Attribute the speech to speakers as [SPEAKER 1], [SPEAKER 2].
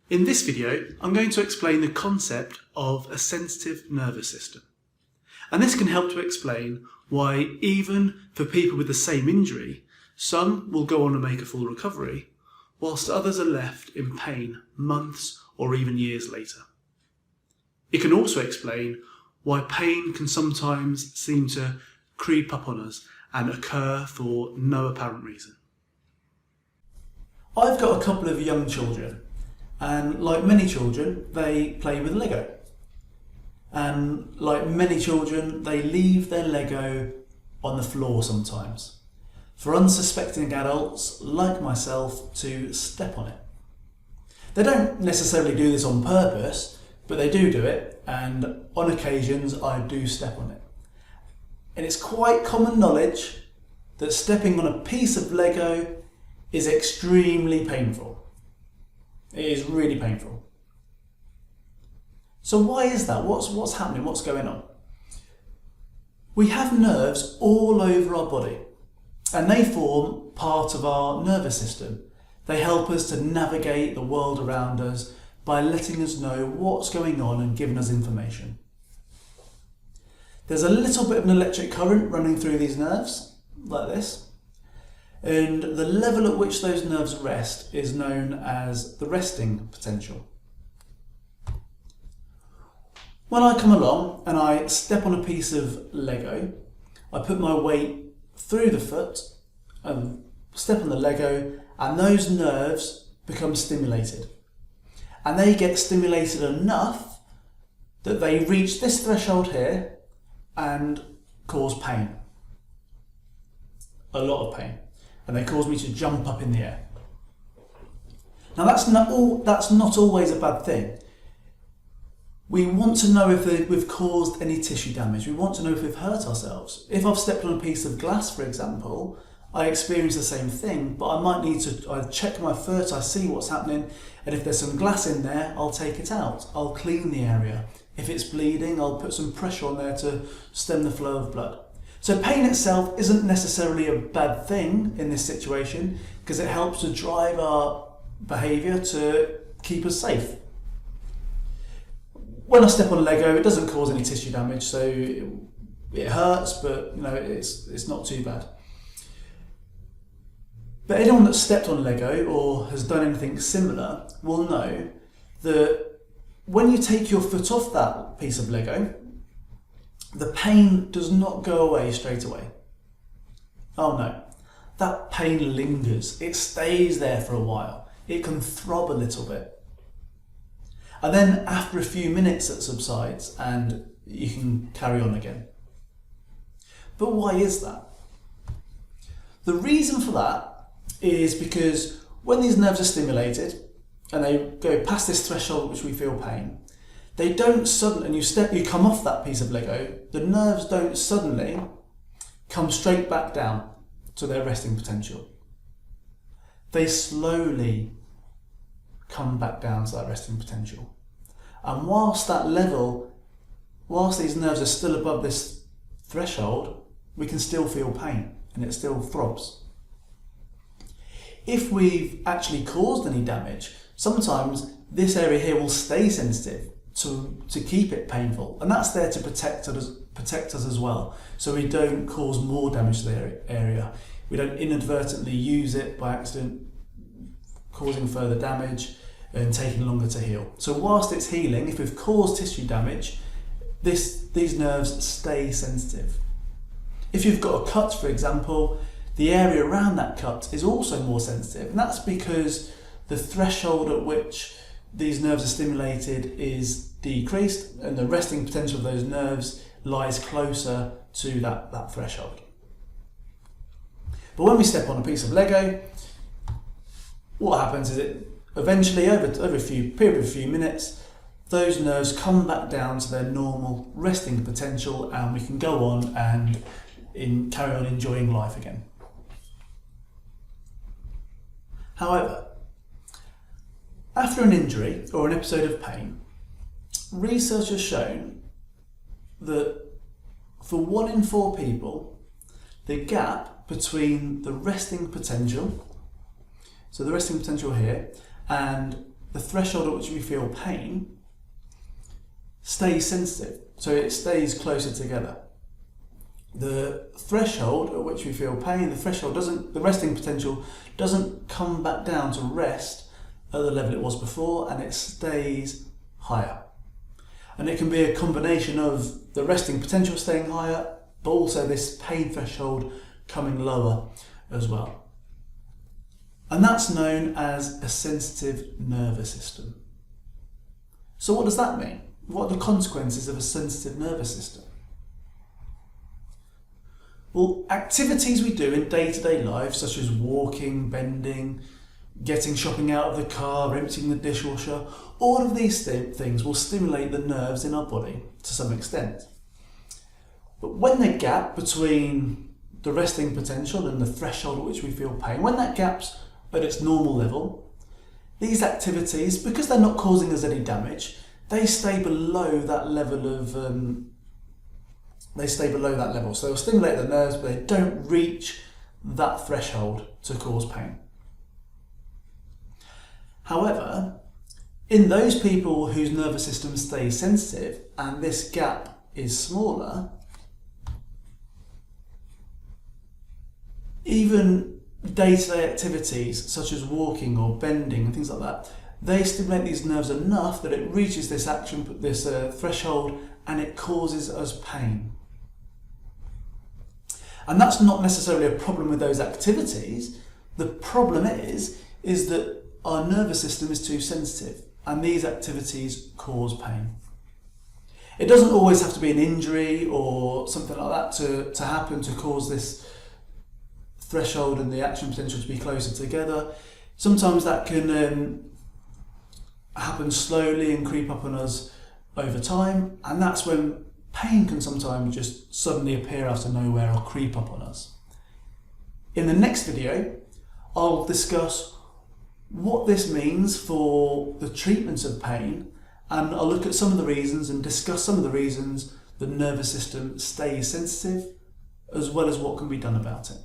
[SPEAKER 1] In this video, I'm going to explain the concept of a sensitive nervous system. And this can help to explain why even for people with the same injury, some will go on and make a full recovery, whilst others are left in pain months or even years later. It can also explain why pain can sometimes seem to creep up on us and occur for no apparent reason.
[SPEAKER 2] I've got a couple of young children, and like many children, they play with Lego. And like many children, they leave their Lego on the floor sometimes, for unsuspecting adults like myself to step on it. They don't necessarily do this on purpose, but they do it, and on occasions I do step on it. And it's quite common knowledge that stepping on a piece of Lego is extremely painful. It is really painful. So why is that? What's happening? What's going on? We have nerves all over our body, and they form part of our nervous system. They help us to navigate the world around us by letting us know what's going on and giving us information. There's a little bit of an electric current running through these nerves, like this, and the level at which those nerves rest is known as the resting potential. When I come along and I step on a piece of Lego, I put my weight through the foot and step on the Lego, and those nerves become stimulated. And they get stimulated enough that they reach this threshold here and cause pain. A lot of pain. And they cause me to jump up in the air. Now that's not always a bad thing. We want to know if we've caused any tissue damage. We want to know if we've hurt ourselves. If I've stepped on a piece of glass, for example, I experience the same thing, but I might need to check my foot, I see what's happening, and if there's some glass in there, I'll take it out. I'll clean the area. If it's bleeding, I'll put some pressure on there to stem the flow of blood. So pain itself isn't necessarily a bad thing in this situation, because it helps to drive our behaviour to keep us safe. When I step on Lego, it doesn't cause any tissue damage, so it hurts, but it's not too bad. But anyone that's stepped on Lego or has done anything similar will know that when you take your foot off that piece of Lego, the pain does not go away straight away. Oh no, that pain lingers. It stays there for a while. It can throb a little bit. And then after a few minutes it subsides and you can carry on again. But why is that? The reason for that is because when these nerves are stimulated and they go past this threshold which we feel pain, they don't suddenly, and you come off that piece of Lego, the nerves don't suddenly come straight back down to their resting potential. They slowly come back down to that resting potential. And whilst these nerves are still above this threshold, we can still feel pain and it still throbs. If we've actually caused any damage, sometimes this area here will stay sensitive to keep it painful, and that's there to protect us as well, so we don't cause more damage to the area. We don't inadvertently use it by accident, causing further damage and taking longer to heal. So whilst it's healing, if we've caused tissue damage, these nerves stay sensitive. If you've got a cut, for example, the area around that cut is also more sensitive, and that's because the threshold at which these nerves are stimulated is decreased, and the resting potential of those nerves lies closer to that threshold. But when we step on a piece of Lego, what happens is it eventually, over a few minutes, those nerves come back down to their normal resting potential, and we can go on and carry on enjoying life again. However, after an injury or an episode of pain, research has shown that for 1 in 4 people, the gap between the resting potential, so the resting potential here, and the threshold at which we feel pain stays sensitive, so it stays closer together. The threshold at which we feel pain, the resting potential doesn't come back down to rest at the level it was before, and it stays higher. And it can be a combination of the resting potential staying higher, but also this pain threshold coming lower as well. And that's known as a sensitive nervous system. So what does that mean? What are the consequences of a sensitive nervous system? Well, activities we do in day-to-day life, such as walking, bending, getting shopping out of the car, emptying the dishwasher, all of these things will stimulate the nerves in our body to some extent. But when the gap between the resting potential and the threshold at which we feel pain, when that gap's at its normal level, these activities, because they're not causing us any damage, they stay below that level of so they'll stimulate the nerves, but they don't reach that threshold to cause pain. However, in those people whose nervous system stays sensitive and this gap is smaller, even day-to-day activities such as walking or bending and things like that, they stimulate these nerves enough that it reaches this threshold and it causes us pain. And that's not necessarily a problem with those activities. The problem is that our nervous system is too sensitive and these activities cause pain. It doesn't always have to be an injury or something like that to happen to cause this threshold and the action potential to be closer together. Sometimes that can happen slowly and creep up on us over time, and that's when pain can sometimes just suddenly appear out of nowhere or creep up on us. In the next video, I'll discuss what this means for the treatments of pain, and I'll look at some of the reasons and discuss some of the reasons the nervous system stays sensitive, as well as what can be done about it.